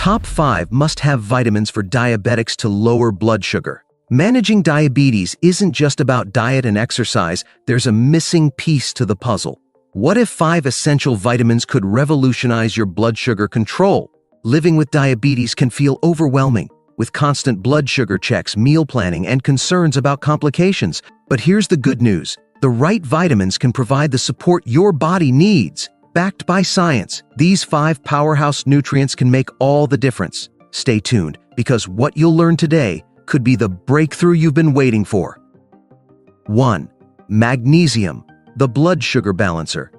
Top 5 must-have vitamins for diabetics to lower blood sugar. Managing diabetes isn't just about diet and exercise, there's a missing piece to the puzzle. What if 5 essential vitamins could revolutionize your blood sugar control? Living with diabetes can feel overwhelming, with constant blood sugar checks, meal planning, and concerns about complications. But here's the good news. The right vitamins can provide the support your body needs. Backed by science, these 5 powerhouse nutrients can make all the difference. Stay tuned, because what you'll learn today could be the breakthrough you've been waiting for. 1. Magnesium, the blood sugar balancer.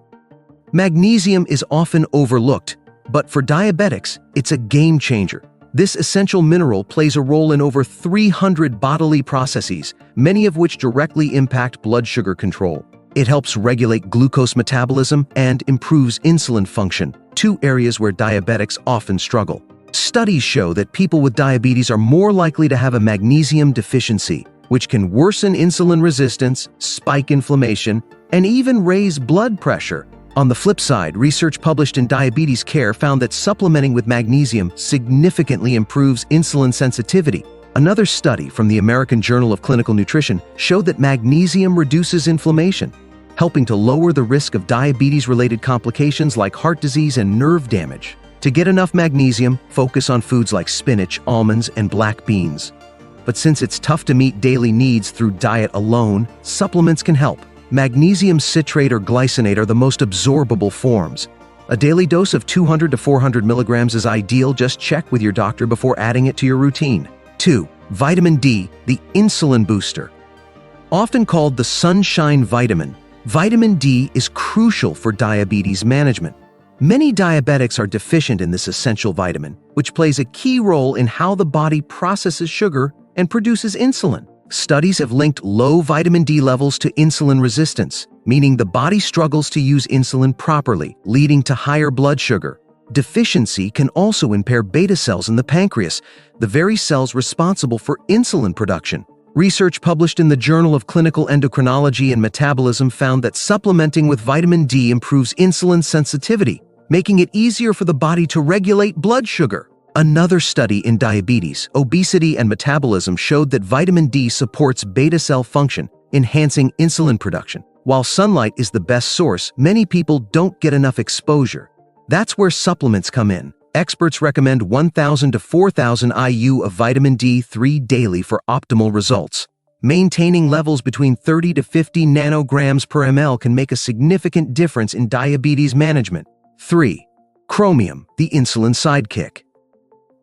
Magnesium is often overlooked, but for diabetics, it's a game changer. This essential mineral plays a role in over 300 bodily processes, many of which directly impact blood sugar control. It helps regulate glucose metabolism and improves insulin function, 2 areas where diabetics often struggle. Studies show that people with diabetes are more likely to have a magnesium deficiency, which can worsen insulin resistance, spike inflammation, and even raise blood pressure. On the flip side, research published in Diabetes Care found that supplementing with magnesium significantly improves insulin sensitivity. Another study from the American Journal of Clinical Nutrition showed that magnesium reduces inflammation, helping to lower the risk of diabetes-related complications like heart disease and nerve damage. To get enough magnesium, focus on foods like spinach, almonds, and black beans. But since it's tough to meet daily needs through diet alone, supplements can help. Magnesium citrate or glycinate are the most absorbable forms. A daily dose of 200 to 400 milligrams is ideal. Just check with your doctor before adding it to your routine. 2. Vitamin D, the insulin booster. Often called the sunshine vitamin, vitamin D is crucial for diabetes management. Many diabetics are deficient in this essential vitamin, which plays a key role in how the body processes sugar and produces insulin. Studies have linked low vitamin D levels to insulin resistance, meaning the body struggles to use insulin properly, leading to higher blood sugar. Deficiency can also impair beta cells in the pancreas, the very cells responsible for insulin production. Research published in the Journal of Clinical Endocrinology and Metabolism found that supplementing with vitamin D improves insulin sensitivity, making it easier for the body to regulate blood sugar. Another study in diabetes, obesity, and metabolism showed that vitamin D supports beta cell function, enhancing insulin production. While sunlight is the best source, many people don't get enough exposure. That's where supplements come in. Experts recommend 1,000 to 4,000 IU of vitamin D3 daily for optimal results. Maintaining levels between 30 to 50 nanograms per ml can make a significant difference in diabetes management. 3. Chromium, the insulin sidekick.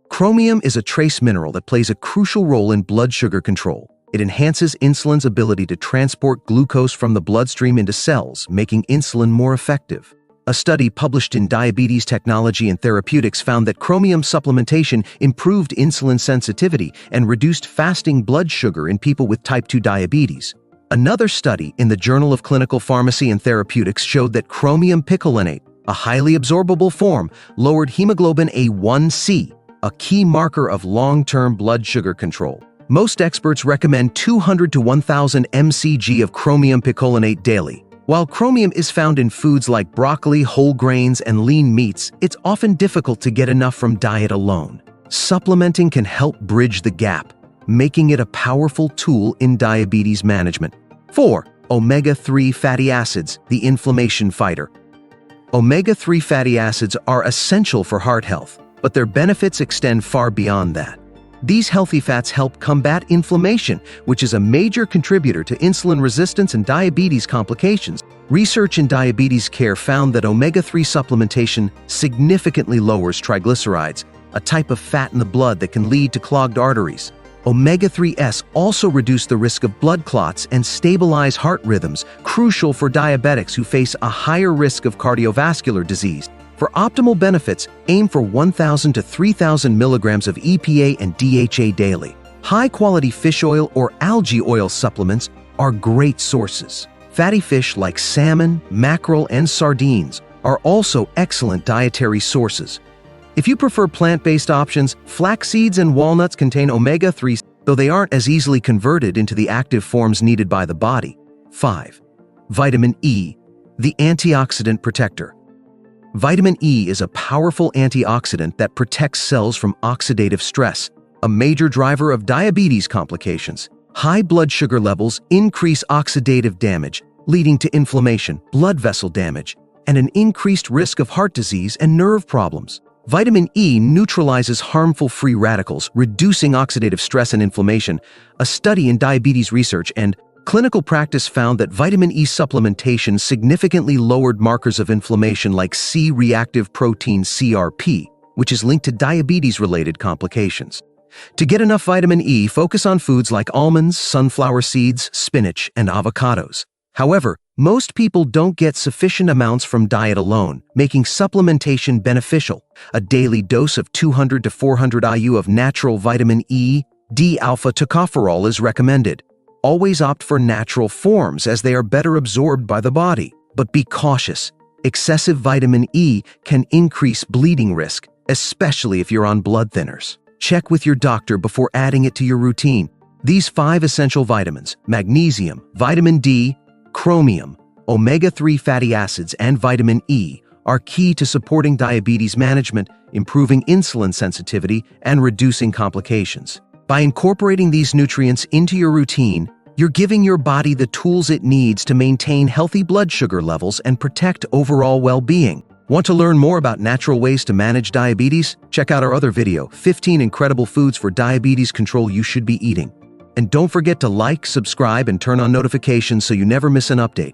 Chromium is a trace mineral that plays a crucial role in blood sugar control. It enhances insulin's ability to transport glucose from the bloodstream into cells, making insulin more effective. A study published in Diabetes Technology and Therapeutics found that chromium supplementation improved insulin sensitivity and reduced fasting blood sugar in people with type 2 diabetes. Another study in the Journal of Clinical Pharmacy and Therapeutics showed that chromium picolinate, a highly absorbable form, lowered hemoglobin A1C, a key marker of long-term blood sugar control. Most experts recommend 200 to 1,000 mcg of chromium picolinate daily. While chromium is found in foods like broccoli, whole grains, and lean meats, it's often difficult to get enough from diet alone. Supplementing can help bridge the gap, making it a powerful tool in diabetes management. 4. Omega-3 fatty acids, the inflammation fighter. Omega-3 fatty acids are essential for heart health, but their benefits extend far beyond that. These healthy fats help combat inflammation, which is a major contributor to insulin resistance and diabetes complications. Research in Diabetes Care found that omega-3 supplementation significantly lowers triglycerides, a type of fat in the blood that can lead to clogged arteries. Omega-3s also reduce the risk of blood clots and stabilize heart rhythms, crucial for diabetics who face a higher risk of cardiovascular disease. For optimal benefits, aim for 1,000 to 3,000 milligrams of EPA and DHA daily. High-quality fish oil or algae oil supplements are great sources. Fatty fish like salmon, mackerel, and sardines are also excellent dietary sources. If you prefer plant-based options, flax seeds and walnuts contain omega-3s, though they aren't as easily converted into the active forms needed by the body. 5. Vitamin E, the antioxidant protector. Vitamin E is a powerful antioxidant that protects cells from oxidative stress, a major driver of diabetes complications. High blood sugar levels increase oxidative damage, leading to inflammation, blood vessel damage, and an increased risk of heart disease and nerve problems. Vitamin E neutralizes harmful free radicals, reducing oxidative stress and inflammation. A study in diabetes research and clinical practice found that vitamin E supplementation significantly lowered markers of inflammation like C-reactive protein CRP, which is linked to diabetes-related complications. To get enough vitamin E, focus on foods like almonds, sunflower seeds, spinach, and avocados. However, most people don't get sufficient amounts from diet alone, making supplementation beneficial. A daily dose of 200 to 400 IU of natural vitamin E, D-alpha tocopherol is recommended. Always opt for natural forms as they are better absorbed by the body. But be cautious. Excessive vitamin E can increase bleeding risk, especially if you're on blood thinners. Check with your doctor before adding it to your routine. These 5 essential vitamins, magnesium, vitamin D, chromium, omega-3 fatty acids, and vitamin E, are key to supporting diabetes management, improving insulin sensitivity, and reducing complications. By incorporating these nutrients into your routine, you're giving your body the tools it needs to maintain healthy blood sugar levels and protect overall well-being. Want to learn more about natural ways to manage diabetes? Check out our other video, 15 incredible foods for diabetes control you should be eating. And don't forget to like, subscribe, and turn on notifications so you never miss an update.